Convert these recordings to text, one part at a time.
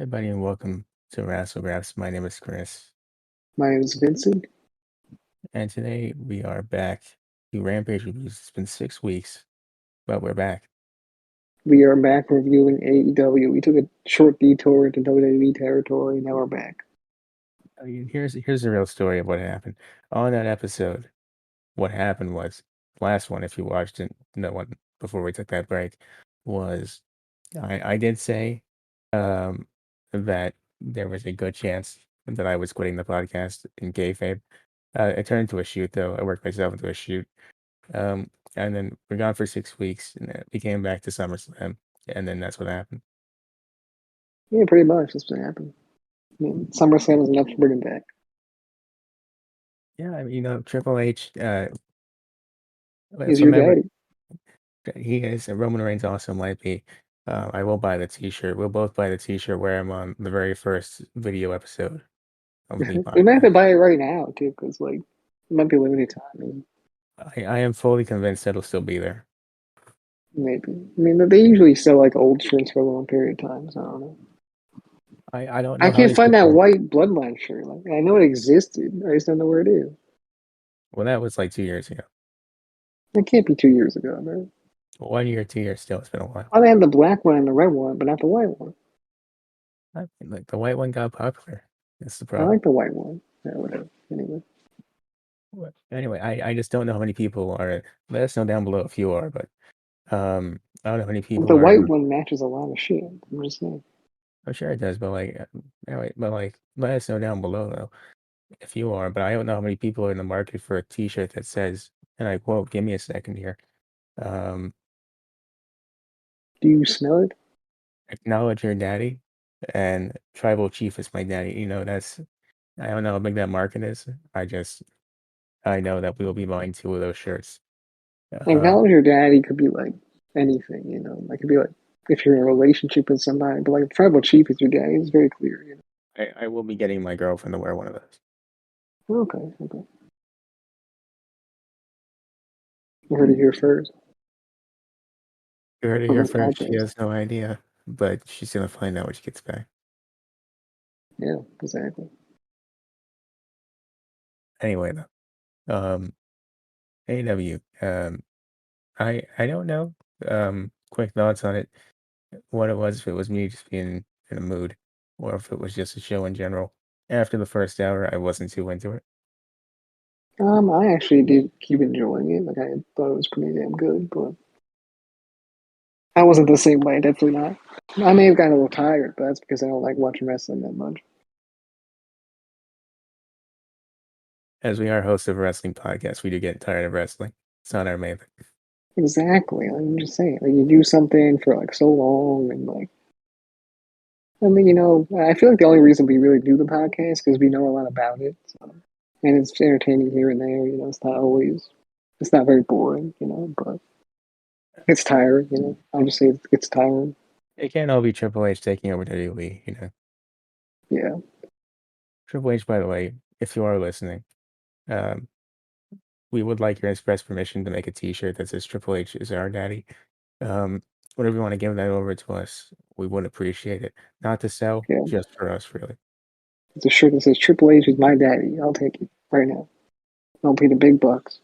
Everybody, and welcome to Wrassle Graps. My name is Chris, My name is Vincent. and today we are back to Rampage reviews. It's been 6 weeks, but we're back. We are back reviewing AEW. We took a short detour into WWE territory. Now we're back. I mean, here's the real story of what happened on that episode. What happened was last one, if you watched it, no one before we took that break, was I did say um, that there was a good chance that I was quitting the podcast in kayfabe. It turned into a shoot, though. I worked myself into a shoot. And then we're gone for 6 weeks, and then we came back to SummerSlam, and then that's what happened. Yeah, pretty much that's what happened. I mean, SummerSlam was enough to bring him back. Yeah, I mean, Triple H, He's let's your remember daddy. he is, and Roman Reigns also might be. I will buy the T-shirt. We'll both buy the T-shirt, wear him on the very first video episode of the We might have to podcast. buy it right now too, because like it might be limited time. I am fully convinced it'll still be there. Maybe. I mean, they usually sell like old shirts for a long period of time. So I don't know. I don't I know how can't many find that people. white bloodline shirt. Like I know it existed. I just don't know where it is. Well, that was like 2 years ago. It can't be 2 years ago, right? 1 year, 2 years still. It's been a while. Oh, they have the black one and the red one, but not the white one. I mean, like the white one got popular. That's the I problem. like the white one. Yeah, whatever. Anyway. Anyway, I just don't know how many people are. Let us know down below if you are, but I don't know how many But people the are. white one matches a lot of shit. I'm just saying. I'm sure it does, but like, anyway, but like, let us know down below though if you are. But I don't know how many people are in the market for a T-shirt that says, and I quote, "Give me a second here." Um, Do you smell it? Acknowledge your daddy, and Tribal Chief is my daddy. That's. I don't know how big that market is. I know that we will be buying 2 of those shirts. Uh, Acknowledge your daddy could be like anything, you know. Like, it could be like if you're in a relationship with somebody, but like tribal chief is your daddy. It's very clear, you I will be getting my girlfriend to wear one of those. know. Okay, okay. You heard it here first You heard it on here the first. She podcast. has no idea, but she's gonna find out when she gets back. Yeah, exactly. Anyway, though, AEW. I don't know. Quick thoughts on it. What it was, if it was me just being in a mood, or if it was just a show in general. After the first hour, I wasn't too into it. I actually did keep enjoying it. Like I thought it was pretty damn good, but I wasn't the same way. Definitely not. I may have gotten a little tired, but that's because I don't like watching wrestling that much. As we are hosts of a wrestling podcast, we do get tired of wrestling. It's not our main thing. Exactly. Like, I'm just saying, like you do something for like so long, and like I mean, I feel like the only reason we really do the podcast is because we know a lot about it, so, and it's entertaining here and there. It's not very boring, but it's tiring. I'll just say it's tiring. It can't all be Triple H taking over WWE. Yeah, Triple H, by the way, if you are listening, um, we would like your express permission to make a T-shirt that says Triple H is our daddy. Um, Whatever you want to give that over to us, we would appreciate it. Not to sell, yeah. just for us, really. It's a shirt that says Triple H is my daddy. I'll take it right now. I'll pay the big bucks.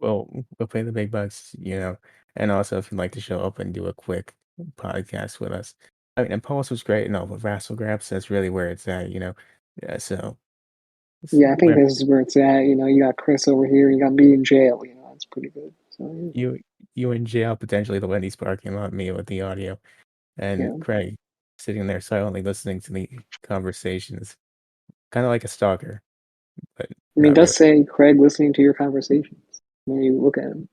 Well, we'll pay the big bucks. And also if you'd like to show up and do a quick podcast with us. I mean, and Pulse was great and all, but Wrassle Graps, that's really where it's at. Yeah, so Yeah, I think where this is where it's at. You got Chris over here. You got me in jail. It's pretty good. So you in jail, potentially the Wendy's parking lot, me with the audio, yeah, and yeah. Craig sitting there silently listening to the conversations, kind of like a stalker, but I mean, it not does really. say Craig listening to your conversations when you look at him.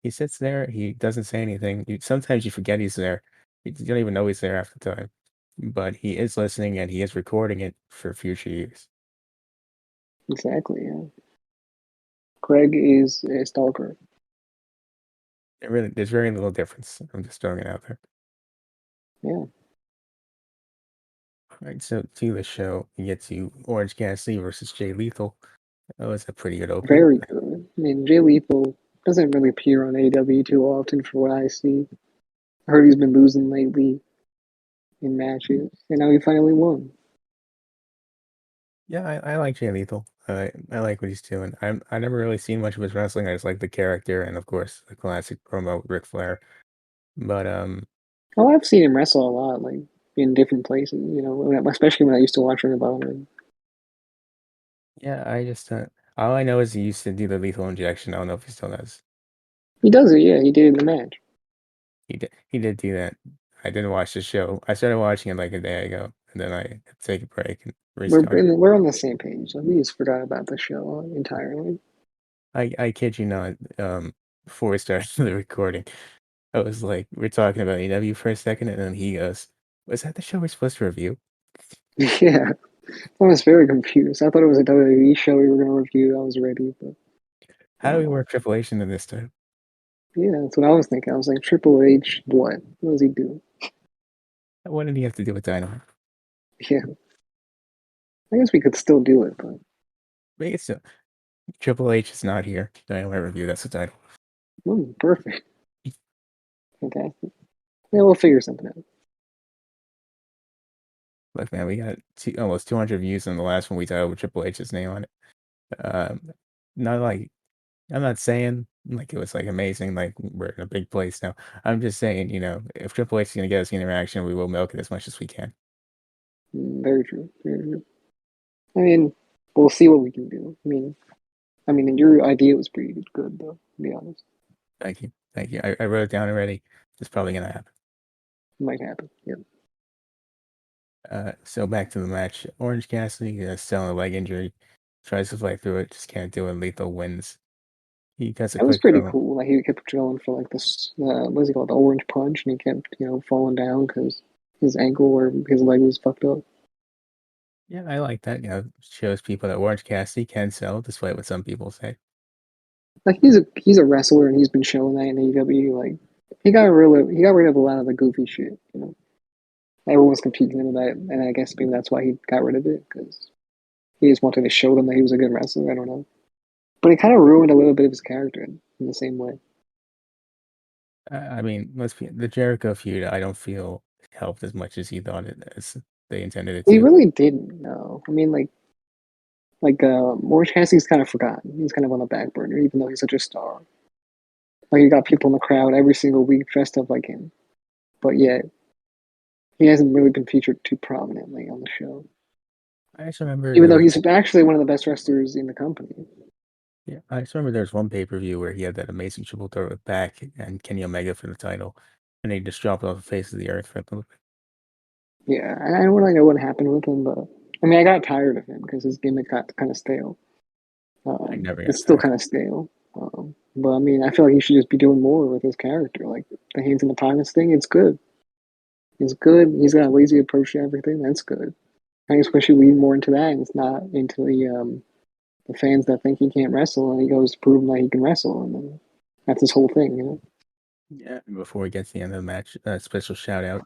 He sits there, he doesn't say anything. Sometimes you forget he's there. You don't even know he's there half the time. But he is listening and he is recording it for future use. Exactly. Yeah. Craig is a stalker. There's very little difference. I'm just throwing it out there. Yeah. All right, so to the show, you get to Orange Cassidy versus Jay Lethal. That was a pretty good opening. Very good. I mean, Jay Lethal doesn't really appear on AEW too often for what I see. I heard he's been losing lately. in matches, and now he finally won. Yeah, I like Jay Lethal. I like what he's doing. I never really seen much of his wrestling. I just like the character and of course the classic promo with Ric Flair. But Oh, I've seen him wrestle a lot, like in different places. You know, especially when I used to watch Ring of Honor. yeah, I just all I know is he used to do the lethal injection. I don't know if he still does. He does it, yeah. He did it in the match. He did do that. I didn't watch the show. I started watching it like a day ago, and then I had to take a break and restart. We're on the same page. So we just forgot about the show entirely. I kid you not. Before we started the recording, I was like, we're talking about AEW for a second, and then he goes, "Was that the show we're supposed to review?" Yeah, I was very confused. I thought it was a WWE show we were going to review. I was ready, but How do we work Triple H into this time? yeah, that's what I was thinking. I was like, Triple H, what? What does he do? What did he have to do with Dynamite? Yeah, I guess we could still do it, but Make it so. Triple H is not here. Dynamite review. That's the title. perfect. Fantastic. Yeah, we'll figure something out. Look, man, we got almost 200 views on the last one we titled with Triple H's name on it. Not like I'm not saying like it was like amazing, like we're in a big place now. I'm just saying, if Triple H is gonna get us the interaction, we will milk it as much as we can. Very true. Very true. I mean, we'll see what we can do. And your idea was pretty good, though. To be honest, Thank you, thank you. I wrote it down already. It's probably gonna happen. it might happen. Yep. So back to the match. Orange Cassidy selling a leg injury, tries to fight through it, just can't do it. Lethal wins. He cuts a That was quick pretty promo. cool. Like he kept going for like this, what's it called, the orange punch, and he kept falling down because his ankle or his leg was fucked up. Yeah, I like that. Shows people that Orange Cassidy can sell, despite what some people say. Like he's a wrestler, and he's been showing that in AEW. Like he got rid of a lot of the goofy shit. Everyone was competing with that, and I guess maybe that's why he got rid of it because he just wanted to show them that he was a good wrestler. I don't know, but it kind of ruined a little bit of his character in the same way. I mean, the Jericho feud, I don't feel helped as much as he thought it as they intended it He to. really didn't know. I mean, Orange Cassidy's kind of forgotten. He's kind of on the back burner, even though he's such a star. Like you got people in the crowd every single week dressed up like him, but yet he hasn't really been featured too prominently on the show. I just remember Even there though was, he's actually one of the best wrestlers in the company. yeah, I just remember there was one pay-per-view where he had that amazing triple threat with Pac and Kenny Omega for the title, and he just dropped off the face of the earth for a little bit. Yeah, I don't really know what happened with him, but I mean, I got tired of him because his gimmick got kind of stale. I never got It's still tired. kind of stale. But I mean, I feel like he should just be doing more with his character. Like the hands in the pockets thing, it's good. It's good. He's got a lazy approach to everything. That's good. I just wish he leaned more into that, and it's not into the fans that think he can't wrestle, and he goes to prove that he can wrestle, and then that's his whole thing. Yeah, and before we get to the end of the match, a special shout out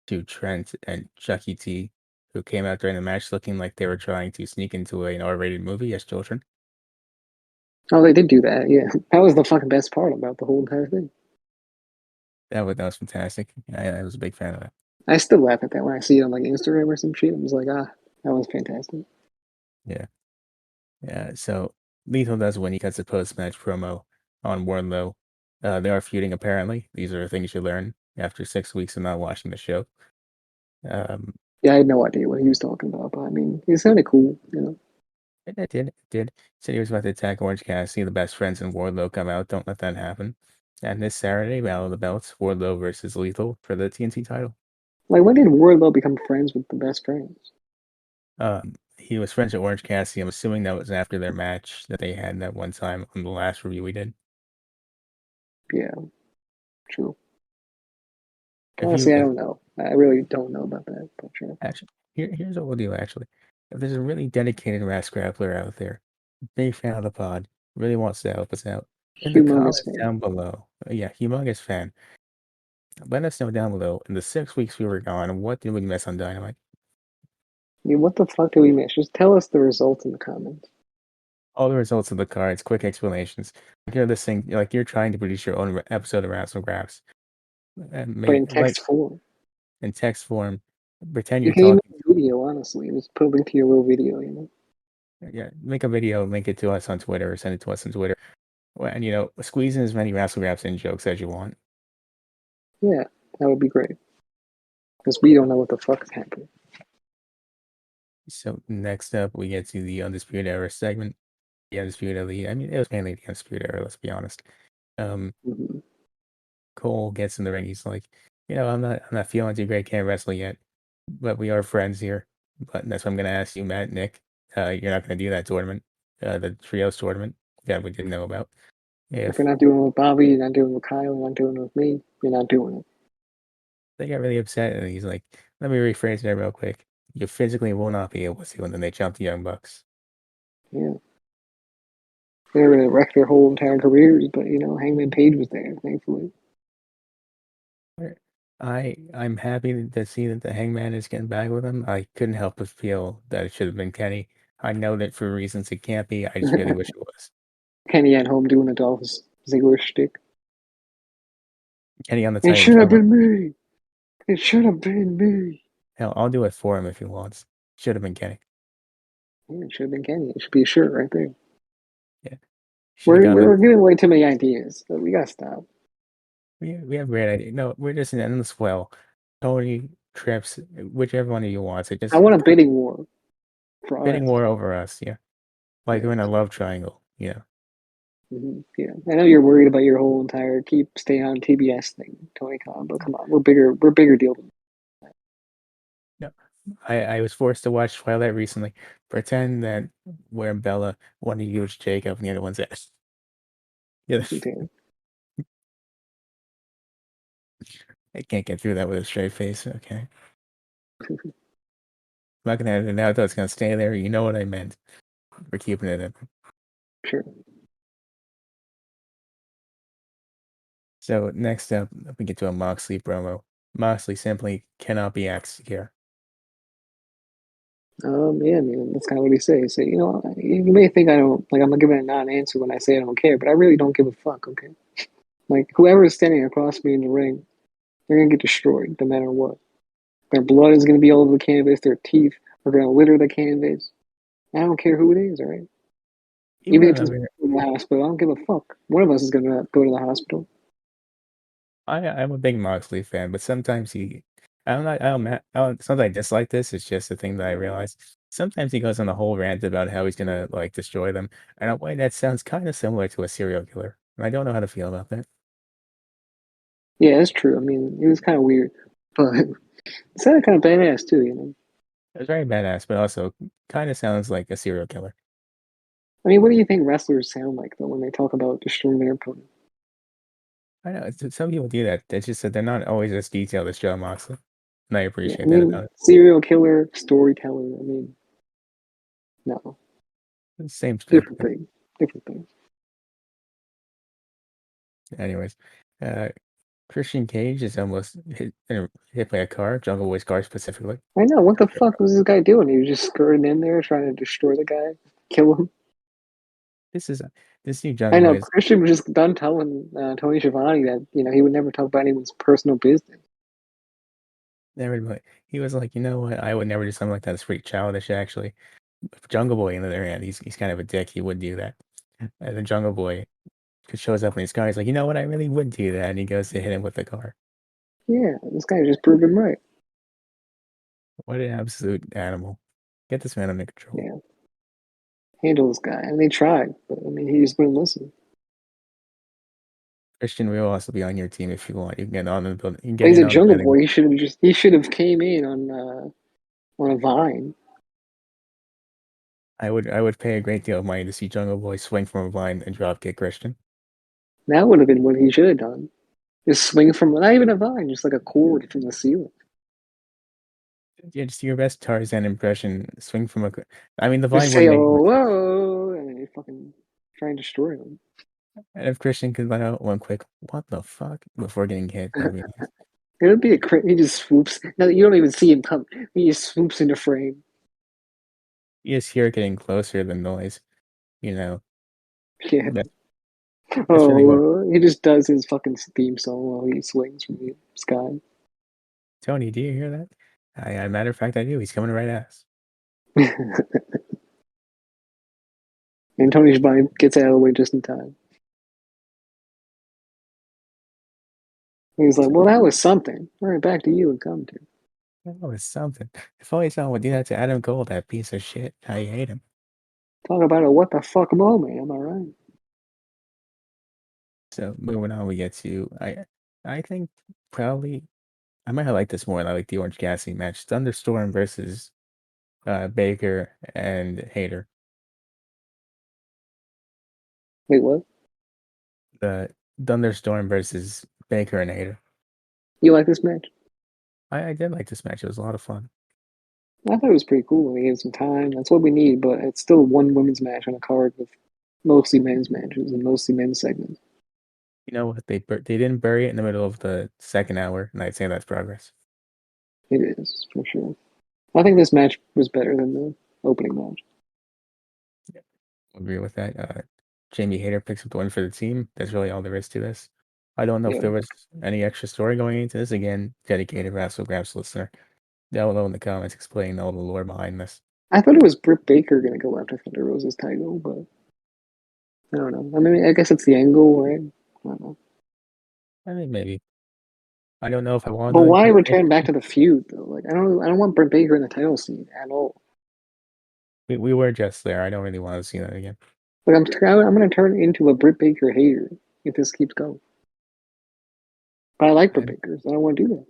to Trent and Chucky T, who came out during the match looking like they were trying to sneak into an R-rated movie as children. Oh, they did do that. Yeah, that was the fucking best part about the whole entire thing. That was fantastic. I was a big fan of that. I still laugh at that when I see it on like Instagram or some shit. I'm just like, that was fantastic. Yeah. Yeah, so Lethal does win. He cuts a post-match promo on Wardlow. They are feuding, apparently. These are things you learn after 6 weeks of not watching the show. Um, Yeah, I had no idea what he was talking about, but I mean, he sounded cool. it did. Said he was about to attack Orange Cassidy. The best friends and Wardlow come out. Don't let that happen. And this Saturday, Battle of the Belts, Wardlow versus Lethal for the TNT title. Like, when did Wardlow become friends with the best friends? He was friends with Orange Cassidy. I'm assuming that was after their match that they had that one time on the last review we did. Yeah, true. If you Honestly, I if don't know. I really don't know about that, but sure. Actually, here's what we'll do. Actually, if there's a really dedicated Wrassle Grappler out there, big fan of the pod, really wants to help us out, in the Humongous comments fan. down below, yeah, humongous fan. Let us know down below. In the 6 weeks we were gone, what did we miss on Dynamite? I mean, what the fuck did we miss? Just tell us the results in the comments, All the results of the cards, quick explanations. Like you're listening, like you're trying to produce your own episode of Wrassle Graps, and but maybe in like text form. in text form. Pretend You you're can even talking make to a video, honestly. Just put a link to your little video, you know? yeah, make a video, link it to us on Twitter, or send it to us on Twitter. Well, and squeeze in as many Wrassle Graps in jokes as you want. Yeah, that would be great. Because we don't know what the fuck is happening. So next up, we get to the Undisputed Era segment. The Undisputed Elite. I mean, it was mainly the Undisputed Era. Let's be honest. Um, Mm-hmm. Cole gets in the ring. He's like, I'm not feeling too great. Can't wrestle yet, but we are friends here. But that's what I'm gonna ask you, Matt, Nick. You're not gonna do that tournament, the trios tournament that we didn't know about. If you're If not doing it with Bobby, you're not doing it with Kyle, you're not doing it with me, you're not doing it. they got really upset, and he's like, let me rephrase that real quick. You physically will not be able to, and then they jump the Young Bucks. Yeah. They're going to wreck their whole entire careers, but, you know, Hangman Page was there, thankfully. I'm happy to see that the Hangman is getting back with him. I couldn't help but feel that it should have been Kenny. I know that for reasons it can't be. I just really wish it was. Kenny at home doing the Dolph Ziggler shtick. Kenny on the It Titans should have promo. been me. It should have been me. Hell, I'll do it for him if he wants. Should have been Kenny. Yeah, it should have been Kenny. It should be a shirt right there. Yeah, should have We're, gone with. we're giving away too many ideas, but we got to stop. We have great idea. No, we're just an endless well. Tony Trips, whichever one of you wants it. I Just want a bidding war for bidding us. war over us. Yeah, like Yeah. we're in a love triangle. Yeah. Yeah, I know you're worried about your whole entire keep staying on TBS thing, Tony Khan, but come on, we're bigger. We're bigger deal than No, I was forced to watch Twilight recently. Pretend that we're Bella, one of you is Jacob, and the other one's S. Yeah, that. I can't get through that with a straight face. Okay, I'm not gonna edit it out. Though it's gonna stay there. You know what I meant. We're keeping it in. Sure. So next up, we get to a Moxley promo. Moxley simply cannot be asked here. Yeah, man, that's kind of what he says. He say, you know, you may think I don't like. I'm gonna give it a non-answer when I say I don't care, but I really don't give a fuck. Okay, like whoever is standing across me in the ring, they're gonna get destroyed no matter what. Their blood is gonna be all over the canvas. Their teeth are gonna litter the canvas. I don't care who it is. All right, Even even though if it's I'm, in the hospital, I don't give a fuck. One of us is gonna go to the hospital. I'm a big Moxley fan, but sometimes I'm not, I don't, it's not that I dislike this. It's just a thing that I realize. Sometimes he goes on a whole rant about how he's gonna like destroy them, and in a way that sounds kind of similar to a serial killer. And I don't know how to feel about that. Yeah, that's true. I mean, it was kind of weird, but it sounded kind of badass too. You know. It's very badass, but also kind of sounds like a serial killer. I mean, what do you think wrestlers sound like though when they talk about destroying their opponent? I know some people do that. It's just that they're not always as detailed as Joe Moxley, and I Yeah, I appreciate that mean, about serial killer, storyteller. I mean, no, it. Same thing. different thing, different thing. Anyways, uh, Christian Cage is almost hit by a car, Jungle Boy's car specifically. I know. What the fuck was this guy doing? He was just skirting in there trying to destroy the guy, kill him. This is this new I Jungle know. Boy is Christian was just done telling Tony Schiavone that he would never talk about anyone's personal business. never. He was like, you know what? I would never do something like that. It's pretty childish, actually. Jungle Boy, on the other hand, he's kind of a dick. He would do that. And the Jungle Boy shows up in his car. He's like, you know what? I really would do that. And he goes to hit him with the car. Yeah, this guy just proved him right. What an absolute animal! Get this man under control. Yeah, handle this guy, and they tried, but I mean, he just wouldn't listen. Christian will also be on your team if you want. You can get on the building. You can But get he's in a on the Jungle building. Boy. He should have came in on a vine. I would pay a great deal of money to see Jungle Boy swing from a vine and drop kick Christian. That would have been what he should have done. Just swing from not even a vine, just like a cord from the ceiling. Yeah, just your best Tarzan impression. Swing from a. I mean, the Just vine say, wouldn't make "Oh, much sense. whoa," and then you fucking try and destroy him. And if Christian could let out one quick, what the fuck, before getting hit, that'd be nice. It would be he just swoops. Now you don't even see him come. He just swoops into frame. You just hear it getting closer, the noise. You know, Yeah. that, that's really what. Oh, he just does his fucking theme song while he swings from the sky. Tony, do you hear that? Matter of fact, I do. He's coming right at us. And Tony Schiavone gets out of the way just in time. He's like, well, that was something. All right, back to you and come to. That was something. If only someone would do that to Adam Cole, that piece of shit. How you hate him. Talk about a what the fuck moment, am I right? So moving on, we get to I think probably I might have liked this more than I like the Orange Cassidy match. Thunderstorm versus Baker and Hayter. Wait, what? The Thunderstorm versus Baker and Hayter. You like this match? I did like this match. It was a lot of fun. I thought it was pretty cool. They gave some time. That's what we need, but it's still one women's match on a card with mostly men's matches and mostly men's segments. You know what? They didn't bury it in the middle of the second hour, and I'd say that's progress. It is, for sure. I think this match was better than the opening match. Yep. Agree with that. Jamie Hayter picks up the win for the team. That's really all there is to this. I don't know if Yeah. there was any extra story going into this. Again, dedicated Wrassle Graps listener. Down below in the comments explaining all the lore behind this. I thought it was Britt Baker going to go after Thunder Rosa's title, but I don't know. I mean, I guess it's the angle, right? I don't know. I mean, maybe. I don't know if I want But to. why return back to the feud though? Like, I don't want Britt Baker in the title scene at all. We were just there. I don't really want to see that again. Like, I'm going to turn into a Britt Baker hater if this keeps going. But I like Britt I, Baker, so I don't want to do that.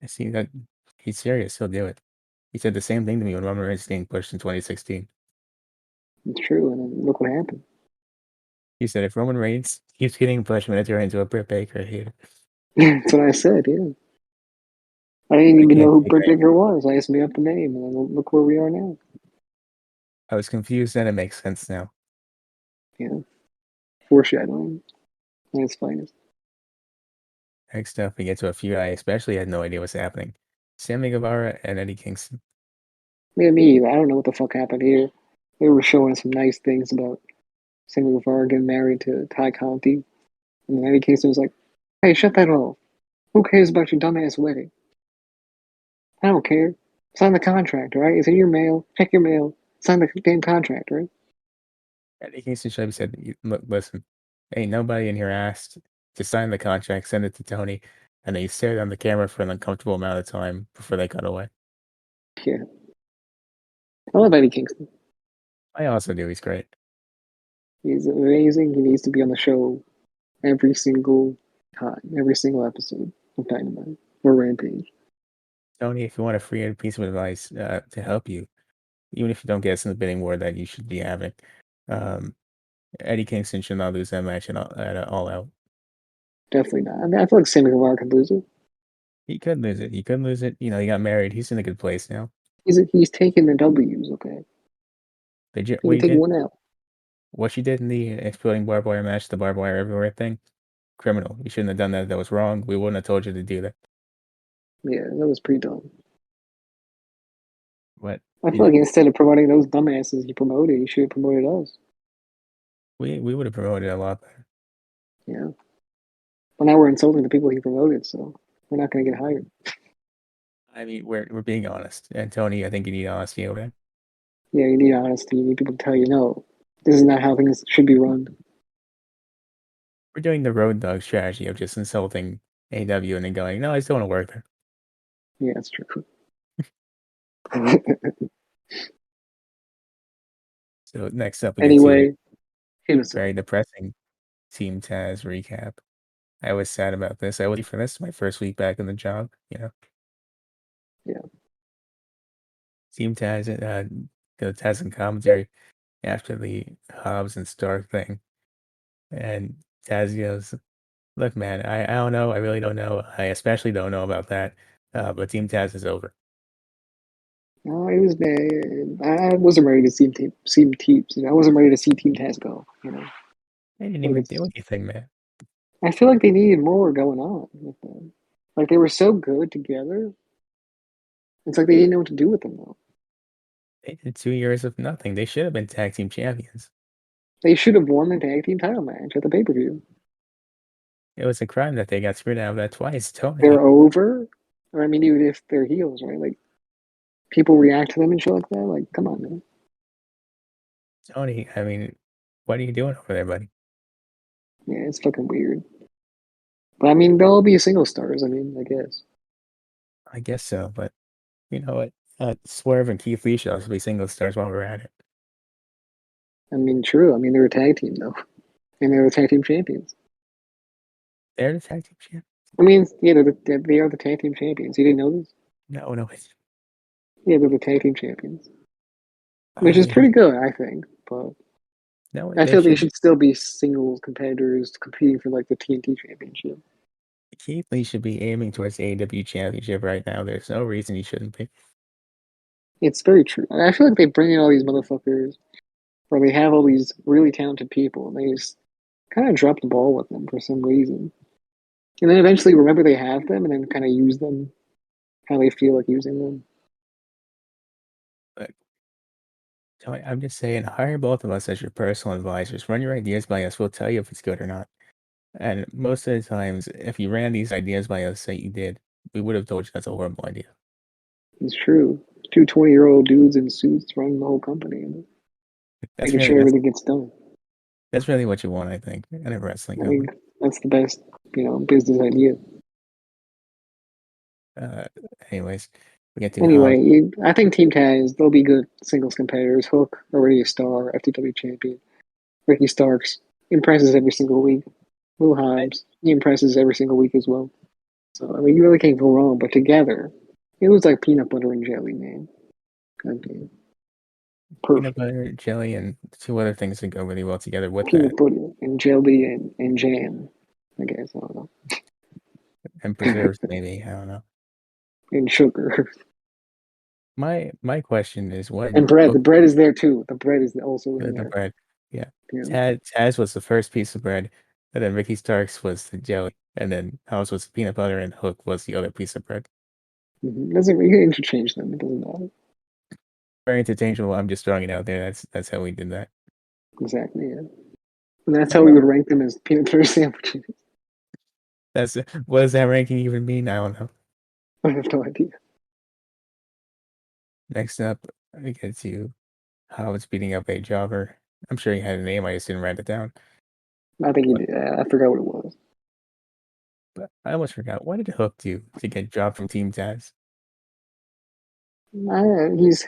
I see that he's serious. He'll do it. He said the same thing to me when Roman Reigns getting pushed in 2016. It's true, and then look what happened. He said if Roman Reigns keeps getting pushed, I'm going to turn into a Britt Baker hater. That's what I said. Yeah, I didn't I even know can't who take Britt that. Baker was. I just made up the name, and then look where we are now. I was confused, and it makes sense now. Yeah, foreshadowing at its finest. Next up, we get to a feud I especially had no idea what's happening. Sammy Guevara and Eddie Kingston. Yeah, me either. I don't know what the fuck happened here. They were showing some nice things about Sammy Guevara getting married to Ty Conti, and then Eddie Kingston was like, "Hey, shut that off. Who cares about your dumbass wedding? I don't care. Sign the contract, all right? It's in your mail. Check your mail. Sign the damn contract, right?" Eddie Kingston should have said, Look, listen, ain't nobody in here asked to sign the contract, send it to Tony." And they stared on the camera for an uncomfortable amount of time before they cut away. Yeah. I love Eddie Kingston. I also do. He's great. He's amazing. He needs to be on the show every single time, every single episode of Dynamite or Rampage. Tony, if you want a free piece of advice to help you, even if you don't get us in the bidding war that you should be having, um, Eddie Kingston should not lose that match at all out. Definitely not. I mean, I feel like Sammy Guevara could lose it. He could lose it. He could lose it. He got married. He's in a good place now. He's taking the W's, okay? He What can he take did, one out. what she did in the exploding barbed wire match, the barbed wire everywhere thing, criminal. You shouldn't have done that. That was wrong. We wouldn't have told you to do that. Yeah, that was pretty dumb. But I you feel know, like instead of promoting those dumbasses he promoted, he should have promoted us. we would have promoted it a lot better. Yeah. But now we're insulting the people he promoted, so we're not going to get hired. I mean, we're being honest. And Tony, I think you need honesty over that. Yeah, you need honesty. You need people to tell you, no, this is not how things should be run. We're doing the road dog strategy of just insulting AEW and then going, no, I still want to work there. Yeah, that's true. So next up, we get to Anyway, hit us up. very depressing Team Taz recap. I was sad about this. I was for this my first week back in the job. Yeah. Team Taz, the Taz and commentary after the Hobbs and Stark thing, and Taz goes, "Look, man, I don't know. I really don't know. I especially don't know about that. But Team Taz is over." No, it was bad. I wasn't ready to see teams. I wasn't ready to see Team Taz go. They didn't Like even it's. do anything, man. I feel like they needed more going on with them. Like they were so good together. It's like they didn't know what to do with them though. They did 2 years of nothing. They should have been tag team champions. They should have won the tag team title match at the pay-per-view. It was a crime that they got screwed out of that twice, They're Tony. over. Or I mean, even if they're heels, right? Like people react to them and shit like that. Like, come on, man. Tony, I mean, what are you doing over there, buddy? Yeah, it's fucking weird. But I mean, they'll all be single stars. I mean, I guess. I guess so, but you know what? Swerve and Keith Lee should also be single stars while we're at it. I mean, true. I mean, they're a tag team though, and they're the tag team champions. They're the tag team champ. I mean, yeah, they are the tag team champions. You didn't know this? No, no, Yeah, they're the tag team champions, which is I pretty good, I think. But no, I they feel they should. should still be singles competitors competing for like the TNT championship. Keith Lee should be aiming towards the AEW championship right now. There's no reason he shouldn't be. It's very true. And I feel like they bring in all these motherfuckers, or they have all these really talented people, and they just kind of drop the ball with them for some reason. And then eventually remember they have them, and then kind of use them how they feel like using them. But Tony, I'm just saying, hire both of us as your personal advisors. Run your ideas by us. We'll tell you if it's good or not. And most of the times, if you ran these ideas by us, say you did, we would have told you that's a horrible idea. It's true. Two 20-year-old dudes in suits running the whole company and That's making really sure everything gets done. that's really what you want, I think, in a wrestling I think company. that's the best, business idea. Uh, anyways, we get to Anyway, Hobbs. I think Team Taz, they'll be good singles competitors. Hook, already a star, FTW champion. Ricky Starks impresses every single week. Will Hobbs, he impresses every single week as well. So, I mean, you really can't go wrong. But together, it was like peanut butter and jelly, man. God damn. Peanut Perfect. butter, jelly, and two other things that go really well together with Peanut that, butter and jelly and jam, I guess. I don't know. and preserves maybe. I don't know. And sugar. My question is, what And bread. Hook The bread is there too. The bread is also in the there. bread? Yeah, You know? Taz was the first piece of bread, and then Ricky Starks was the jelly, and then Hobbs was the peanut butter, and Hook was the other piece of bread. Doesn't you can interchange them. It doesn't matter. Very interchangeable. I'm just throwing it out there. That's how we did that. Exactly, yeah. And that's Now, how we would rank them as peanut butter sandwiches. that's what does that ranking even mean? I don't know. I have no idea. Next up, we get to Hobbs beating up a jobber. I'm sure he had a name. I just didn't write it down. I think he But did. I forgot what it was. I almost forgot. What did Hook do to get dropped from Team Taz? He's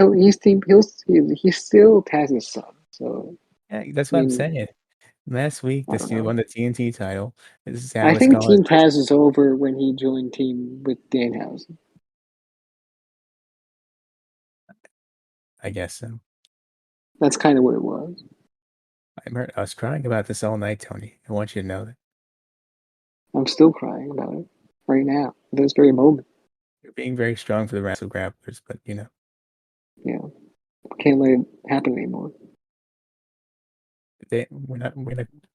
still Taz's son. So Yeah, that's I what I'm mean, saying. Last week, I this don't dude won know. the TNT title. I Taz was think calling his Team first. Taz is over when he joined team with Danhausen. I guess so. That's kind of what it was. I was crying about this all night, Tony. I want you to know that. I'm still crying about it right now, at this very moment. You're being very strong for the Wrassle Grapplers, but You know, can't let it happen anymore. we're not,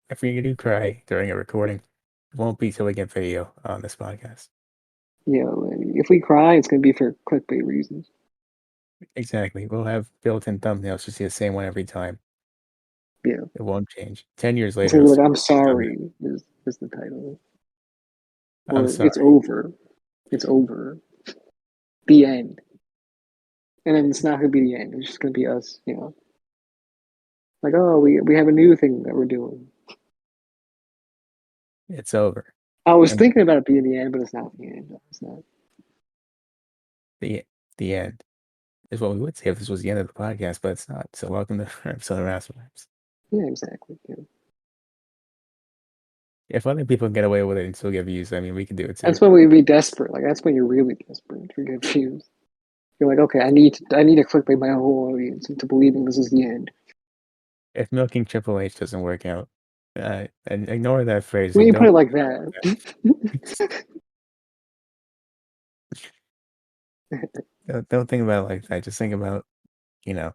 if we do cry during a recording, it won't be till we get video on this podcast. If we cry, it's gonna be for clickbait reasons. Exactly. We'll have built-in thumbnails to see the same one every time. Yeah, It won't change. 10 years it's later, gonna it'll be like still "I'm be the same thumbnail. sorry" is the title, I'm or "It's sorry. over." It's over. The end. And then it's not gonna be the end. It's just gonna be us. Like, oh, we have a new thing that we're doing. It's over. I was And thinking about it being the end, but it's not the end. No, it's not. the the end is what we would say if this was the end of the podcast, but it's not. So welcome to episode of Wrassle Graps. Yeah, exactly. Yeah. If other people can get away with it and still get views, I mean, we can do it too. That's when we'd be desperate. Like that's when you're really desperate to get views. You're like, okay, I need to clickbait my whole audience into believing this is the end. If milking Triple H doesn't work out, and ignore that When phrasing. you put Don't it like that, don't think about it like that. Just think about, you know,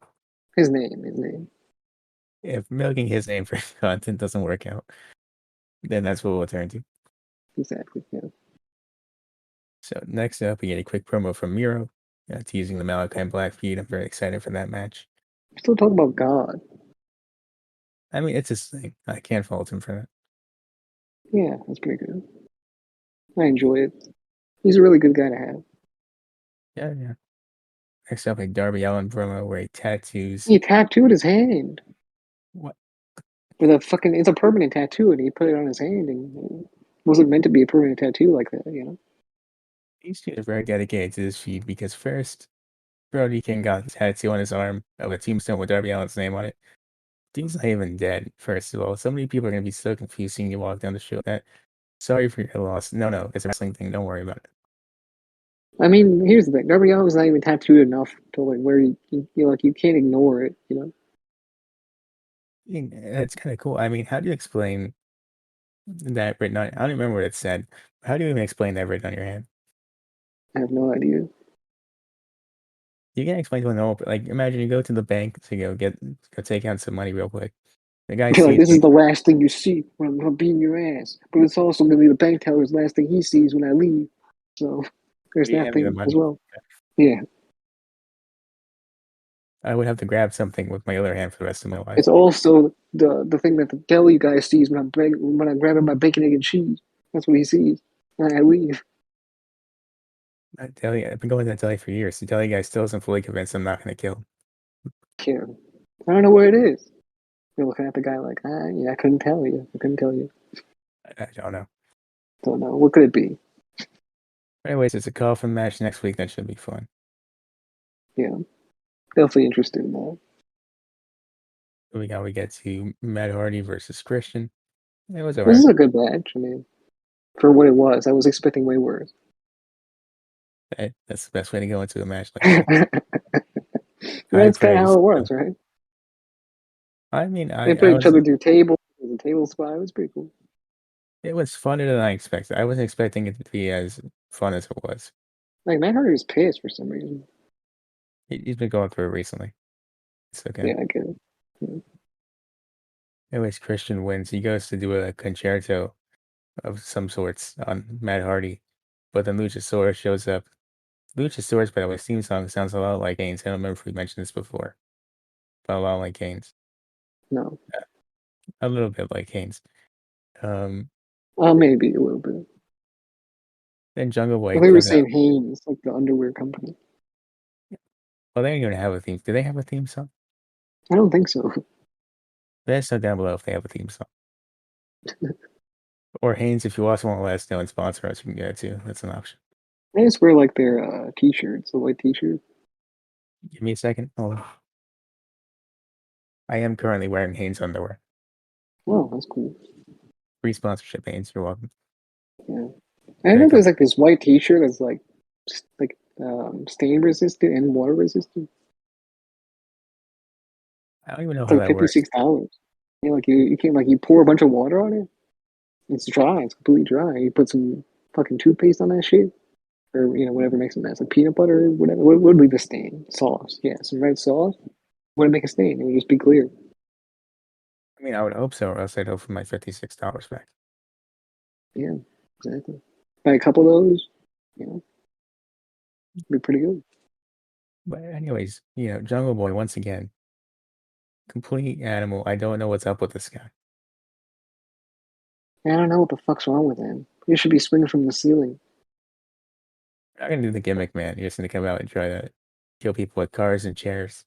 his name. if milking his name for content doesn't work out, then that's what we'll turn to. Exactly. Yeah. So next up, we get a quick promo from Miro, teasing the Malachi Black feud. I'm very excited for that match. We're still talking about God. I mean, it's his thing. I can't fault him for that. Yeah, that's pretty good. I enjoy it. He's a really good guy to have. Yeah, yeah. Next up, a Darby Allin promo where he tattoos. He tattooed his hand What? with a fucking. It's a permanent tattoo, and he put it on his hand, and it wasn't meant to be a permanent tattoo like that, you know. These two are very dedicated to this feud because first, Brody King got a tattoo on his arm of a tombstone with Darby Allin's name on it. Dude's not even dead, first of all. So many people are going to be so confused seeing you walk down the street with that. Sorry for your loss. No, no, it's a wrestling thing. Don't worry about it. I mean, here's the thing: Darby Allin's not even tattooed enough to like where you like you can't ignore it, you know. I mean, it's kind of cool. I mean, how do you explain that written on? I don't remember what it said. How do you even explain that written on your hand? I have no idea. You can't explain to a normal, like, imagine you go to the bank to go take out some money real quick. The guy You're like, sees this you. is the last thing you see when I'm beating your ass, but it's also gonna be the bank teller's last thing he sees when I leave. So there's You that hand me the thing as money. well. Yeah, I would have to grab something with my other hand for the rest of my it's life. also the thing that the deli guy sees when I'm grabbing my bacon, egg, and cheese. That's what he sees when I leave. I tell you, I've been going to that deli for years. The deli guy still isn't fully convinced I'm not going to kill him. Care. I don't know where it is. You're looking at the guy like, yeah, I couldn't tell you. I couldn't tell you. I don't know. Don't know. What could it be? Anyways, it's a coffin match next week. That should be fun. Yeah, definitely interested in that. We get to Matt Hardy versus Christian. It was This alright. is a good match. I mean, for what it was, I was expecting way worse. That's the best way to go into a match like that. I That's kind of how praise. it works, right? I mean, They I put each was. other through tables. The table spot. It was pretty cool. It was funner than I expected. I wasn't expecting it to be as fun as it was. Like Matt Hardy was pissed for some reason. He's been going through it recently. It's okay. Yeah, I get it. Yeah. Anyways, Christian wins. He goes to do a concerto of some sorts on Matt Hardy, but then Luchasaurus shows up. Luchasaurus, by the way, theme song sounds a lot like Kane's. I don't remember if we mentioned this before, but a lot like Kane's. No, A little bit like Kane's. Um, maybe a little bit. then Jungle I Boy think we were comes out. saying Hanes, like the underwear company. Well, they don't even have a theme. Do they have a theme song? I don't think so. Let us know down below if they have a theme song. Or Haynes, if you also want to let us know and sponsor us, you can get it too. That's an option. They just wear like their t-shirts, the white t-shirt. Give me a second. Hold on. I am currently wearing Hanes underwear. Oh, that's cool. Free sponsorship, Hanes. You're welcome. Yeah, I Very know there's comfortable. like this white t-shirt that's like stain resistant and water resistant. I don't even know It's how like that works. $56. You can't like you pour a bunch of water on it. It's dry. It's completely dry. You put some fucking toothpaste on that shit, or whatever makes it nice, like peanut butter, or whatever. What would leave a stain? Sauce. Yeah, some red sauce. Wouldn't make a stain. It would just be clear. I mean, I would hope so, or else I'd hope for my $56 back. Yeah, exactly. Buy a couple of those. You know, be pretty good. But anyways, Jungle Boy once again, complete animal. I don't know what's up with this guy. I don't know what the fuck's wrong with him. He should be swinging from the ceiling. You're not gonna do the gimmick, man. You're just gonna come out and try to kill people with cars and chairs.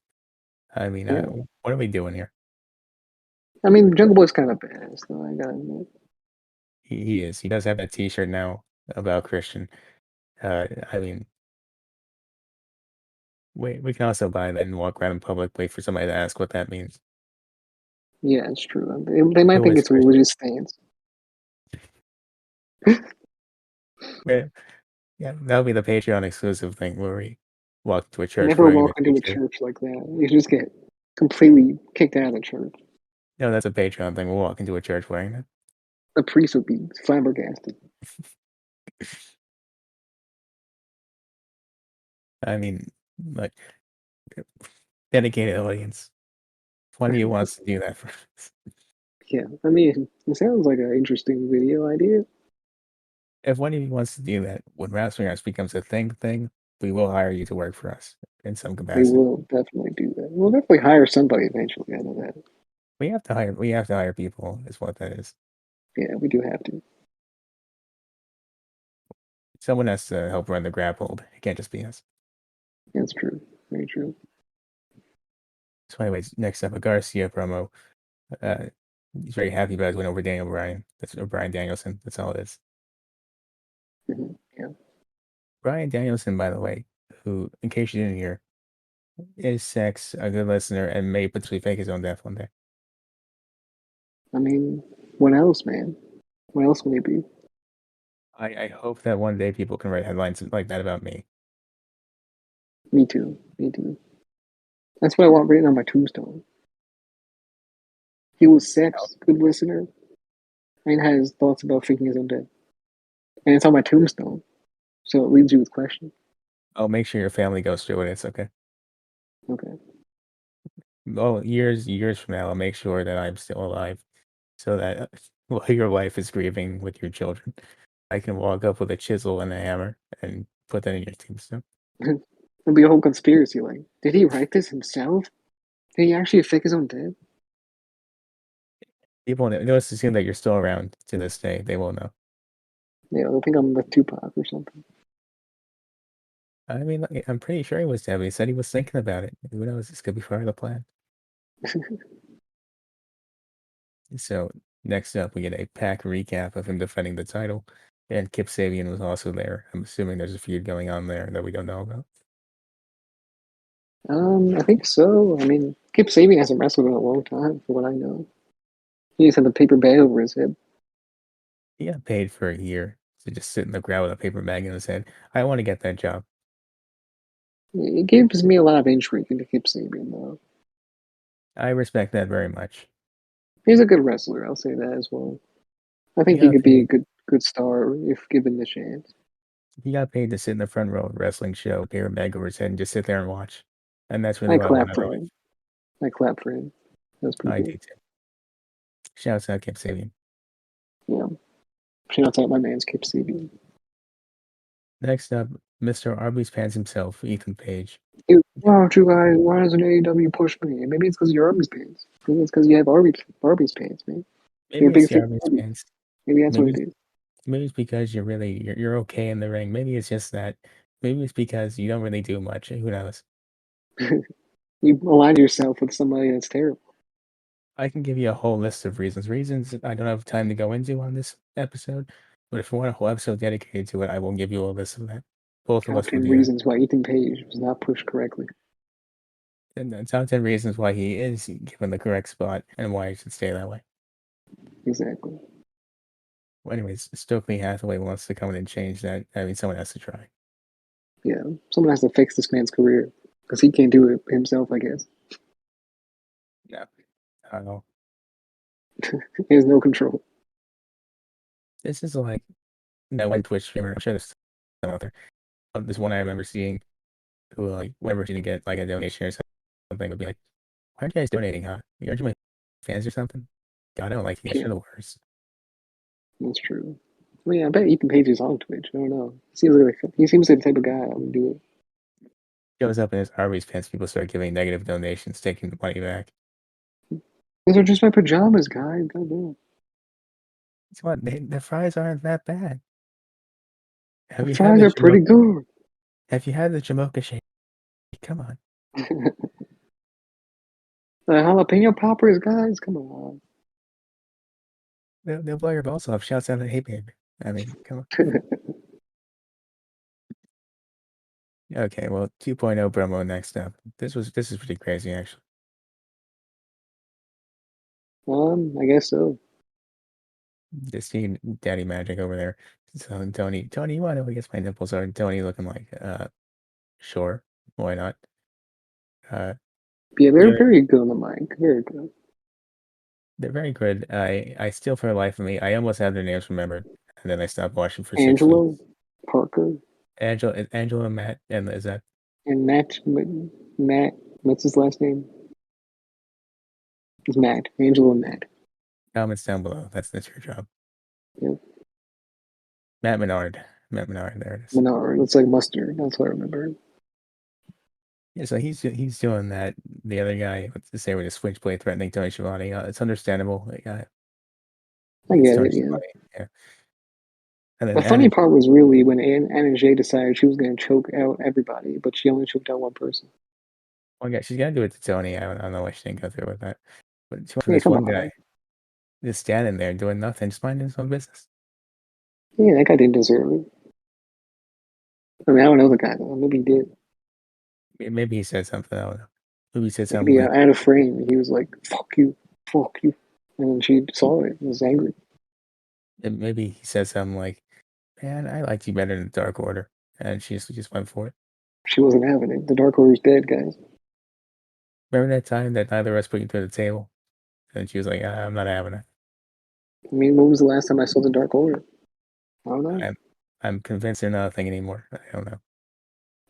I mean, Yeah. what are we doing here? I mean, Jungle Boy's kind of badass, though. I gotta admit. He is. He does have that T-shirt now about Christian. I mean, we can also buy that and walk around in public, wait for somebody to ask what that means. Yeah, it's true. They might Who think is it's a Christian? religious stance. Yeah, yeah, that'll be the Patreon exclusive thing where we walk to a church Never wearing the walk into a T-shirt. church like that. You just get completely kicked out of the church. No, that's a Patreon thing. We'll walk into a church wearing that. The priest would be flabbergasted. I mean, like dedicated audience. If one of you wants to do that for us, Yeah, I mean, it sounds like an interesting video idea. if one of you wants to do that, when Wrassle Graps becomes a thing, we will hire you to work for us in some We capacity. will definitely do that. We'll definitely hire somebody eventually. I know that. We have to hire people, is what that is. Yeah, we do have to. Someone has to help run the grab hold. It can't just be us. That's true. Very true. So, anyways, next up, a Garcia promo. Uh, he's very happy about his win over Daniel Bryan. That's or Bryan Danielson. That's all it is. Yeah. Bryan Danielson, by the way, who, in case you didn't hear, is sex, a good listener, and may potentially fake his own death one day. I mean, what else, man? What else would it be? I hope that one day people can write headlines like that about me. Me too. Me too. That's what I want written on my tombstone. He was I'll, sex, good listener, and had his thoughts about faking his own death. And it's on my tombstone. So it leaves you with questions. I'll make sure your family goes through it. It's okay. Okay. Oh, years from now, I'll make sure that I'm still alive, so that while your wife is grieving with your children, I can walk up with a chisel and a hammer and put that in your tombstone. It'll be a whole conspiracy. Like, did he write this himself? Did he actually fake his own death? People notice assume that you're still around to this day. They will know. Yeah, they'll think I'm with Tupac or something. I mean, like, I'm pretty sure he was dead. But he said he was thinking about it. Who knows? This could be part of the plan. So next up, we get a pack recap of him defending the title, and Kip Sabian was also there. I'm assuming there's a feud going on there that we don't know about. I think so. I mean, Kip Sabian hasn't wrestled in a long time, for what I know. He just had the paper bag over his head. He got paid for a year to just sit in the crowd with a paper bag in his head. I want to get that job. It gives me a lot of intrigue into Kip Sabian, though. I respect that very much. He's a good wrestler, I'll say that as well. I He think he got could be a paid. good star if given the chance. He got paid to sit in the front row of a wrestling show, paper bag over his head, and just sit there and watch. And that's really I what I want clap out for of life. him. I clap for him. That's pretty I do cool. too. Shouts out Kip Sabian. Yeah. Shout out my man's Kip Sabian. Next up, Mr. Arby's Pants himself, Ethan Page. Dude, why don't you guys? Why doesn't AEW push me? Maybe it's because you're Arby's pants. Maybe it's because you have Arby's pants, man. You're a Maybe it's big the fan of Arby's Arby's. Pants. Maybe that's what Maybe it it's, is. maybe it's because you're okay in the ring. Maybe it's just that. Maybe it's because you don't really do much. Who knows? You align yourself with somebody that's terrible. I can give you a whole list of reasons. Reasons that I don't have time to go into on this episode. But if you want a whole episode dedicated to it, I will give you a list of that. Both of Top us will 10 do that. reasons why Ethan Page was not pushed correctly. And the top 10 reasons why he is given the correct spot and why he should stay that way. Exactly. Well, anyways, Stokely Hathaway wants to come in and change that. I mean, someone has to try. Yeah. Someone has to fix this man's career because he can't do it himself, I guess. No, I don't know. He has no control. This is like that one Twitch streamer. I'm sure there's some out there. This one I remember seeing who, like, whenever she didn't get like a donation or something, would be like, "Why aren't you guys donating, huh? Aren't you my fans or something?" God, I don't like you guys. Yeah, You're the worst. that's true. I mean, I bet Ethan Page is on Twitch. I don't know. He seems like the type of guy that would do it. Shows up in his Arby's pants. People start giving negative donations, taking the money back. These are just my pajamas, guys. God damn. It's what the fries aren't that bad. The Have you had fries the are pretty good. Have you had the Jamocha shake? Come on, The jalapeno poppers, guys. Come on. they'll blow your balls off. Shouts out to Hey Baby. I mean, come on. Okay, well, 2.0 promo next up. This is pretty crazy actually. I guess so. Just seeing Daddy Magic over there. So Tony, you want to know what I guess my nipples are? Tony looking like, sure, why not? Uh, Yeah, they're you're very good on the mic. Very good. they're very good. I still for the life of me, I almost had their names remembered, and then I stopped watching for 6 weeks. Angelo, Parker, Angela, Matt, and is that and Matt. What's his last name? It's Matt. Angelo and Matt. comments down below. That's your job. Yep. Matt Menard. Matt Menard, there it is. Menard. It's like mustard. That's what I remember. Yeah, so he's doing that. The other guy, what's to say with his switchblade threatening Tony Schiavone. It's understandable. Like, I it's get Tony it. Yeah. Schiavone. Yeah. And The then funny Anna, part was really when Anna Jay decided she was going to choke out everybody, but she only choked out one person. one guy, she's gonna do it to Tony. I don't know why she didn't go through with that. But she went for Yeah, this come one guy on. just standing there doing nothing, just minding his own business. Yeah, that guy didn't deserve it. I mean, I don't know the guy though. Maybe he did. Maybe he said something. I don't know. Maybe he said something Maybe like, out of frame, he was like, fuck you," and then she saw it and was angry. maybe he said something like, "Man, I liked you better in the Dark Order," and she just went for it. She wasn't having it. The Dark Order's dead, guys. Remember that time that neither of us put you to the table, and she was like, "I'm not having it." I mean, when was the last time I saw the Dark Order? I don't know. I'm convinced they're not a thing anymore. I don't know.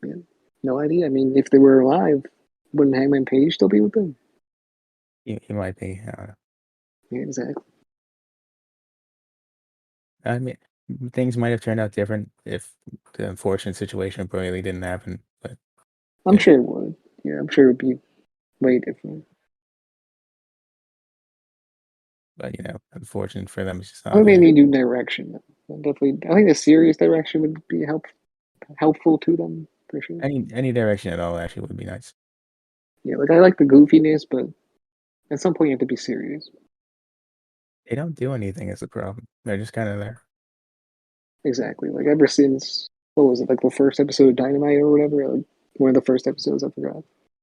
Man, no idea. I mean, if they were alive, wouldn't Hangman Page still be with them? He might be. I don't know. Yeah, exactly. I mean, things might have turned out different if the unfortunate situation of Braley didn't happen. But I'm it, sure it would. Yeah, I'm sure it'd be way different. but unfortunate for them, it's just I not think they there. need new direction. Definitely, I think a serious direction would be helpful to them for sure. Any direction at all actually would be nice. Yeah, like I like the goofiness, but at some point you have to be serious. They don't do anything as a problem. They're just kind of there. Exactly. Like ever since what was it, like the first episode of Dynamite or whatever, like one of the first episodes, I forgot.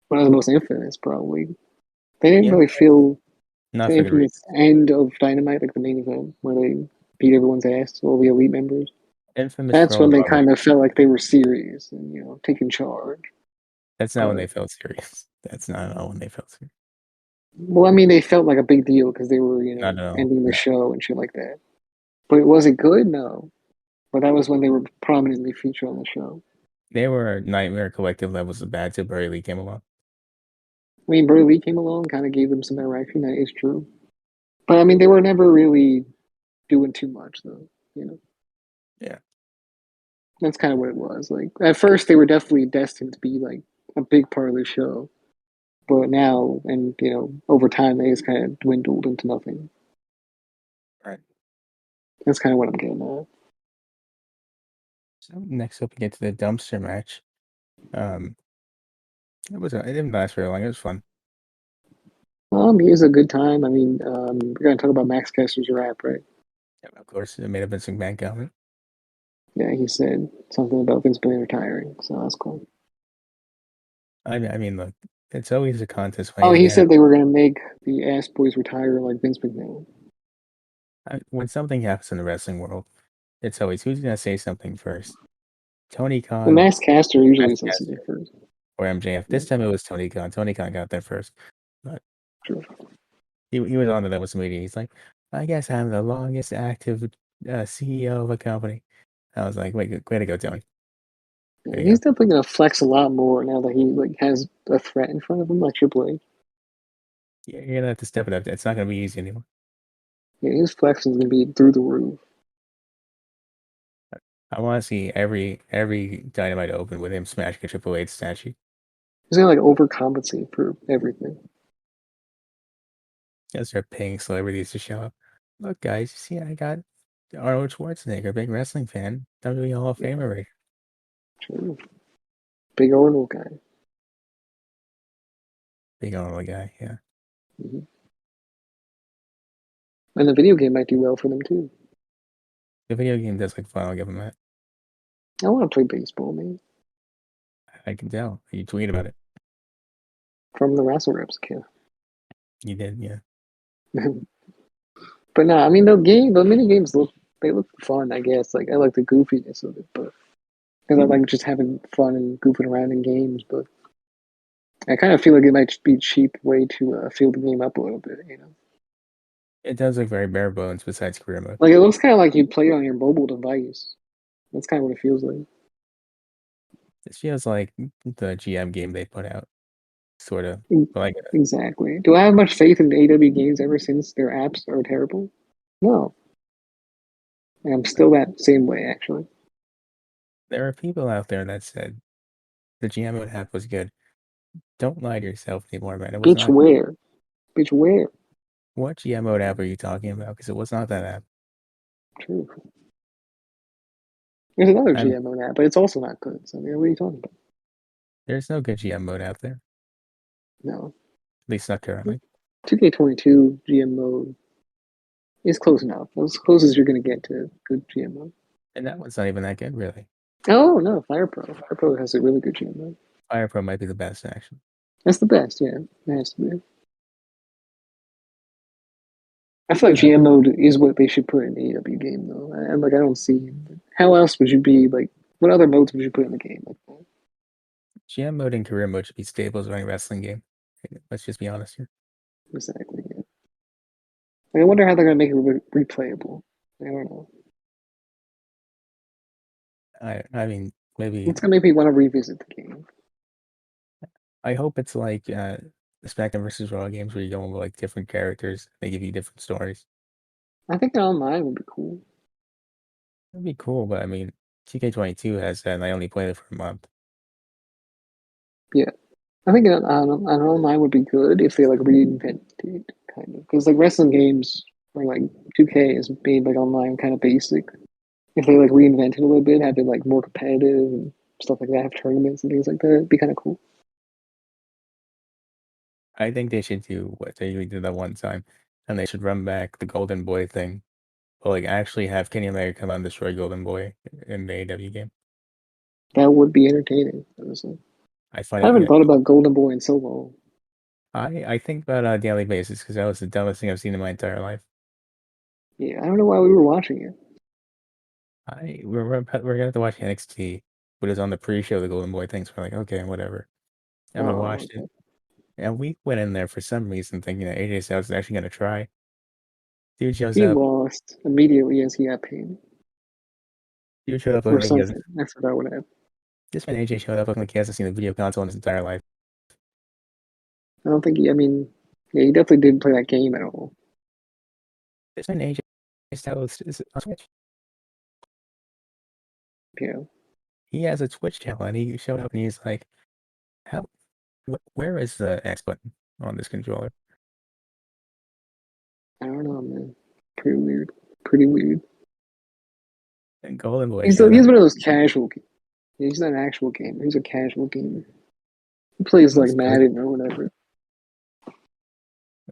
One of the most infamous, probably. They didn't Yeah, really feel not the for good infamous reason. end of Dynamite, like the main event, where they beat everyone's ass, all the elite members. Infamous for That's all when the they wrong reasons. kind of felt like they were serious and taking charge. That's not when But they felt serious. That's not at all when they felt serious. well, I mean, they felt like a big deal because they were, Not at all. ending the No. show and shit like that. But was it good? No. But that was when they were prominently featured on the show. They were Nightmare Collective levels of bad till Barry Lee came along. I mean, Brody Lee came along, kind of gave them some direction. That is true. But I mean, they were never really doing too much, though. You know, Yeah. that's kind of what it was. Like at first, they were definitely destined to be like a big part of the show, but now and over time, they just kind of dwindled into nothing. Right. That's kind of what I'm getting at. So next up, we get to the dumpster match. Um, it didn't last very long. It was fun. He was a good time. I mean, we're gonna talk about Max Caster's rap, right? Yeah, of course, it made a Vince McMahon comment. Yeah, he said something about Vince McMahon retiring, so that's cool. I mean, look, it's always a contest Oh, waiting he to happen. said they were gonna make the Ass Boys retire like Vince McMahon. When something happens in the wrestling world, it's always who's gonna say something first. Tony The Khan, Max Caster usually Max says something Caster, first. or MJF. Yeah, This time it was Tony Khan. Tony Khan got there first, but true. he was on to that with some media. He's like, I guess I'm the longest active CEO of a company. I was like, wait, way to go, Tony. Yeah, Way to he's go. definitely gonna flex a lot more now that he has a threat in front of him, like Triple H. You're gonna have to step it up. It's not gonna be easy anymore. Yeah, his flex is gonna be through the roof. I want to see every Dynamite open with him smashing a Triple H statue. He's gonna like overcompensate for everything. Gonna start paying celebrities to show up. Look, guys, you see, I got Arnold Schwarzenegger, big wrestling fan, WWE Hall of Yeah, Famer, right? true. Big Arnold guy. Big Arnold guy, yeah. Hmm. And the video game might do well for them too. The video game does look fun. I'll give him that. I want to play baseball, man. I can tell. You tweet about it. From the Wrassle Graps kid. You did, yeah. But no, I mean the mini games look fun. I guess like I like the goofiness of it, but because I like just having fun and goofing around in games. But I kind of feel like it might be a cheap way to fill the game up a little bit. It does look very bare bones besides career mode. Like it looks kind of like you'd play it on your mobile device. That's kind of what it feels like. This feels like the GM game they put out, sort of. Like Exactly. Do I have much faith in the AEW games ever since their apps are terrible? No. And I'm still that same way, actually. there are people out there that said the GM mode app was good. Don't lie to yourself anymore, man. It was Bitch, not good. where? Bitch, where? What GM mode app are you talking about? Because it was not that app. True. There's another I mean, GM mode app, but it's also not good. So, what are you talking about? there's no good GM mode out there, No. at least not currently. 2K22 GM mode is close enough. As close as you're going to get to good GM mode. And that one's not even that good, really. Oh, no, Fire Pro. Fire Pro has a really good GM mode. Fire Pro might be the best, actually. That's the best, yeah. It has to be. I feel like Uh, GM mode is what they should put in the AEW game, though. And like, I don't see how else would you be like. What other modes would you put in the game? Like, GM mode and career mode should be staples of any wrestling game. Let's just be honest here. exactly. Yeah. Like, I wonder how they're gonna make it replayable. I don't know. I mean, maybe It's gonna make me want to revisit the game. I hope it's like the SmackDown versus Raw games where you go with like different characters. They give you different stories. I think an online would be cool. That'd be cool, but I mean, 2K22 has that, and I only played it for a month. Yeah, I think an online would be good if they like reinvented it, kind of, because like wrestling games or like 2K is made like online kind of basic. If they like reinvent it a little bit, have it like more competitive and stuff like that, have tournaments and things like that, it'd be kind of cool. I think they should do what they did that one time, and they should run back the Golden Boy thing, but like actually have Kenny Omega come out and destroy Golden Boy in the AEW game. That would be entertaining, honestly. I find I it. haven't Yeah, thought about Golden Boy in so long. I think about it on a daily basis because that was the dumbest thing I've seen in my entire life. Yeah, I don't know why we were watching it. We're gonna have to watch NXT, but it's on the pre-show the Golden Boy thing. So we're like, okay, whatever. And we Oh, watched it, okay. and we went in there for some reason thinking that AJ Styles is actually gonna try. Dude shows He up. lost immediately as he got paid Dude showed up or looking like he hasn't. something. I forgot what happened. This man AJ showed up looking like he hasn't seen a video console in his entire life. I don't think he. I mean, yeah, he definitely didn't play that game at all. This man AJ Styles is on Twitch. Yeah, He has a Twitch channel, and he showed up and he's like, "How? Where is the X button on this controller?" I don't know, man. Pretty weird. Pretty weird. And Golden Boy He's showed up. one of those casual. He's not an actual gamer. He's a casual gamer. He plays like That's good. Madden or whatever.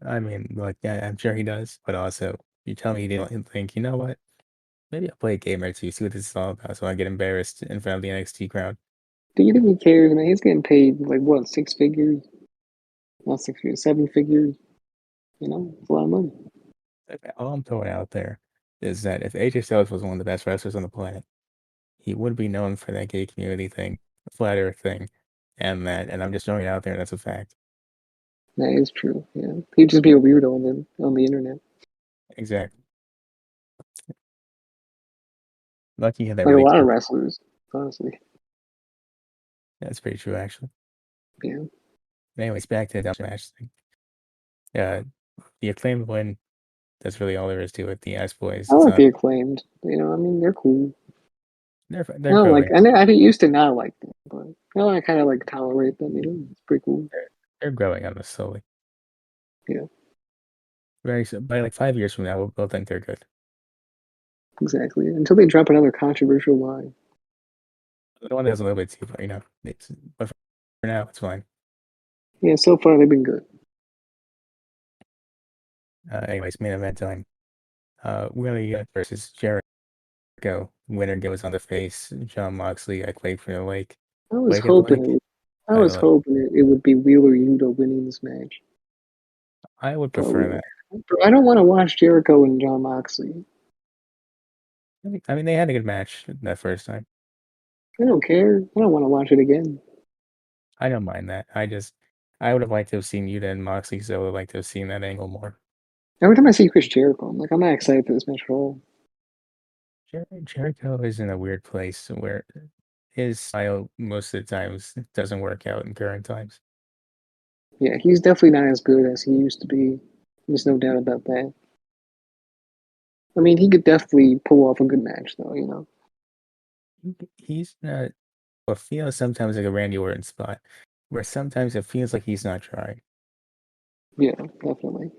I mean, like, yeah, I'm sure he does, but also, you tell me you didn't think, you know what? Maybe I'll play a game or two, see what this is all about, so I get embarrassed in front of the NXT crowd. Do you think he cares? Man, he's getting paid like what, 6 figures? Not 6 figures, 7 figures. You know, it's a lot of money. All I'm throwing out there is that if AJ Styles was one of the best wrestlers on the planet, he would be known for that gay community thing, the flat earth thing, and I'm just throwing it out there, and that's a fact. That is true. Yeah, he'd just be a weirdo on the internet, Exactly. Lucky he had that like a really lot of cool. wrestlers, honestly. That's pretty true, actually. Yeah, Anyways, back to the Dutch match thing. Uh, the acclaimed win. That's really all there is to it. The Ass Boys. I It's like not. the acclaimed. You know, I mean, they're cool. I They're don't like. growing. I used to not like them, but now I kind of like tolerate them. You know, it's pretty cool. They're growing on us slowly. Yeah, Very soon. By like 5 years from now, we'll think they're good. exactly. Until they drop another controversial line. The one that's a little bit too far, but for now, it's fine. Yeah, so far they've been good. Anyways, main event time. Willie versus Jericho. Winner goes on the face. John Moxley. I quake for the lake. I was Quake at the hoping lake. it. I I was love. hoping it would be Wheeler Yuta winning this match. I would But prefer that. I don't want to watch Jericho and John Moxley. I mean, they had a good match that first time. I don't care. I don't want to watch it again. I don't mind that. I would have liked to have seen Yuta and Moxley, so I would like to have seen that angle more. Every time I see Chris Jericho, I'm like, I'm not excited for this match at all. Jericho is in a weird place where his style most of the times doesn't work out in current times. Yeah, he's definitely not as good as he used to be. There's no doubt about that. I mean, he could definitely pull off a good match, though. You know. He's not. What feels sometimes like a Randy Orton spot, where sometimes it feels like he's not trying. Yeah, definitely.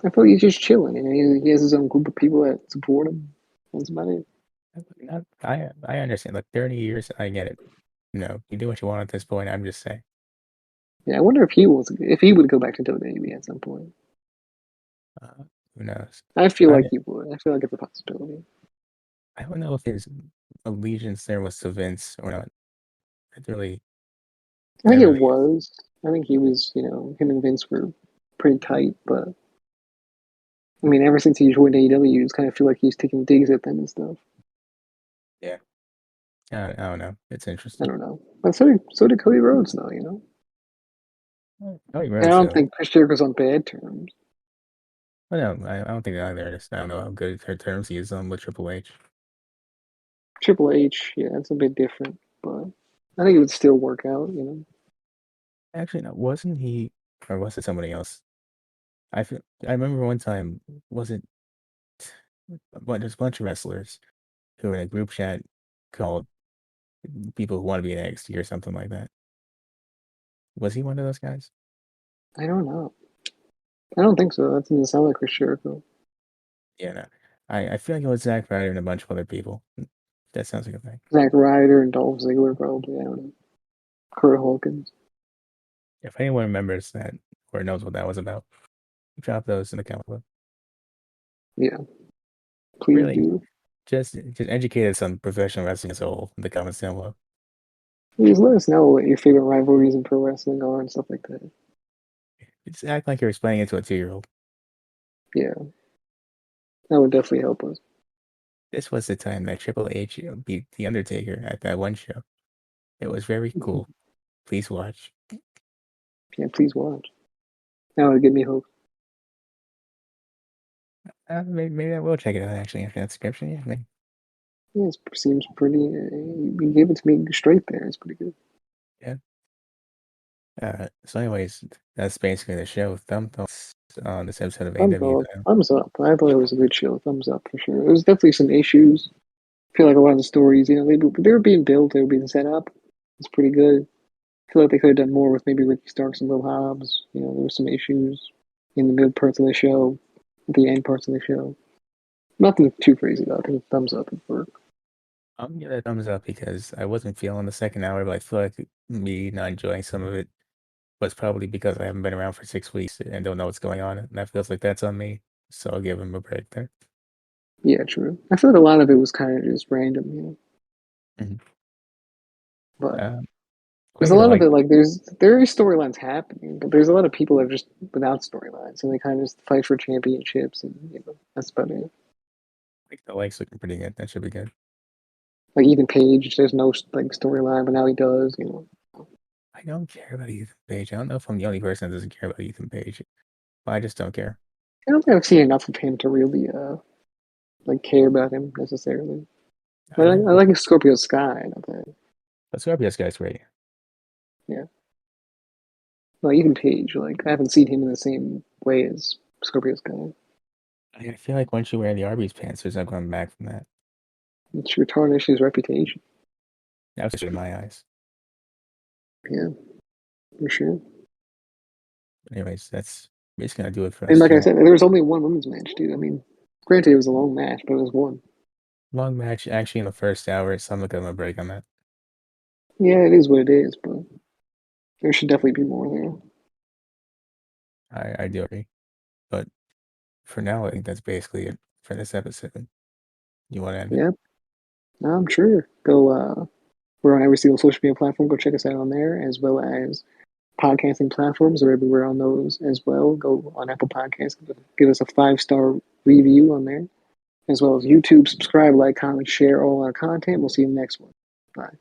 I feel like he's just chilling. You know, he has his own group of people that support him. That's about it. I understand. Like 30 years, I get it. You do what you want at this point. I'm just saying. Yeah, I wonder if he would go back to WWE at some point. Uh, who knows? I feel I like he would. I feel like it's a possibility. I don't know if his allegiance there was to Vince or not. It really, I that think it really is. was. I think he was. Him and Vince were pretty tight, but I mean, ever since he joined AEW, you just kind of feel like he's taking digs at them and stuff. Yeah. I don't know. It's I interesting. don't know. But so did Cody Rhodes, though. Cody And I Rhodes, don't though. think Chris Jericho's on bad terms. Well, no, I don't think either is. I don't know how good her terms he is on with Triple H. Triple H, yeah, it's a bit different, but I think it would still work out. Actually, no, wasn't he, or was it somebody else? I remember one time, was it, well, there's a bunch of wrestlers who were in a group chat called People Who Want to Be in NXT or something like that. Was he one of those guys? I don't know. I don't think so. That doesn't sound like Chris Jericho. Yeah, no. I feel like it was Zack Ryder and a bunch of other people. That sounds like a thing. Zack Ryder and Dolph Ziggler probably. I don't know. Kurt Hawkins. If anyone remembers that or knows what that was about, drop those in the comment below. Yeah, please Really, do. just educate us on professional wrestling as a whole in the comments down below. Please let us know what your favorite rivalries in pro wrestling are and stuff like that. Just act like you're explaining it to a 2-year-old. Yeah, that would definitely help us. This was the time that Triple H beat The Undertaker at that one show. It was very cool. Please watch. Yeah, please watch. That would give me hope. Maybe I will check it out actually after that description. Yeah, maybe. Yeah, it seems pretty. You gave it to me straight there. It's pretty good. Yeah. So anyways, that's basically the show. Thumbs on this episode of Thumbs AEW up. Dynamite. Thumbs up. I thought it was a good show. Thumbs up for sure. There's definitely some issues. I feel like a lot of the stories, they were being built, they were being set up. It's pretty good. I feel like they could have done more with maybe Ricky Starks and Will Hobbs. There were some issues in the mid parts of the show, at the end parts of the show. Nothing too crazy though. I think thumbs up would work. I'm gonna give it a thumbs up because I wasn't feeling the second hour, but I feel like me not enjoying some of it was probably because I haven't been around for 6 weeks and don't know what's going on, and that feels like that's on me. So I'll give him a break there. Yeah, true. I feel like a lot of it was kind of just random. Mhm. But there's a Quickly, lot of like it like there is storylines happening, but there's a lot of people that are just without storylines and they kind of just fight for championships and that's about it. the legs looking pretty good. That should be good. Like Ethan Page, there's no like storyline, but now he does. I don't care about Ethan Page. I don't know if I'm the only person that doesn't care about Ethan Page. But I just don't care. I don't think I've seen enough of him to really like care about him necessarily. I But I never. like Scorpio Sky. Not that, The Scorpius guy's great. yeah. Well, Ethan Page, like I haven't seen him in the same way as Scorpio Sky. I feel like once you wear the Arby's pants, there's no going back from that. It should tarnish his reputation. That was just in my eyes. Yeah, for sure. Anyways, that's basically gonna do it for And us like I tonight. said, there was only one women's match, dude. I mean, granted, it was a long match, but it was one. Long match actually in the first hour, so I'm gonna give him a break on that. Yeah, it is what it is, but there should definitely be more there. I do agree. But for now, I think that's basically it for this episode. You want to end it? Yeah, I'm sure. Go. We're on every single social media platform. Go check us out on there, as well as podcasting platforms. We're everywhere on those as well. Go on Apple Podcasts. Give us a 5-star review on there, as well as YouTube. Subscribe, like, comment, share all our content. We'll see you in the next one. Bye.